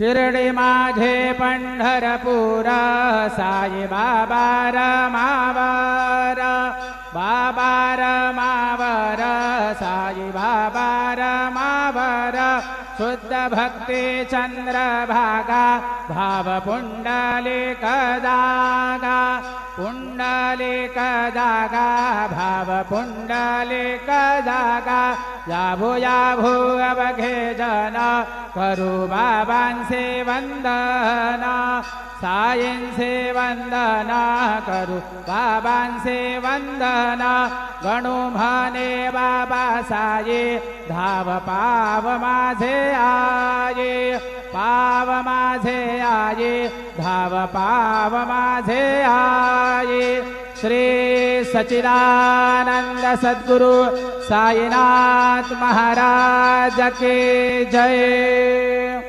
तिरडी माझे पंढरपूर साई बाबा रमावर बाबा रमावर साई बाबा रमावर शुद्ध भक्ती चंद्रभागा भाव पुंडलिक जागा पुंडलिक जागा भाव पुंडलिक जागा याभू याभू अवघे जन करू बाबांचे वंदन साईंचे वंदन करू बाबांचे वंदन गणू म्हणे बाबा साई धाव पाव माझे आये पाव माझे आये धाव पाव माझे आये। श्री सच्चिदानंद सद्गुरु साईनाथ महाराज की जय।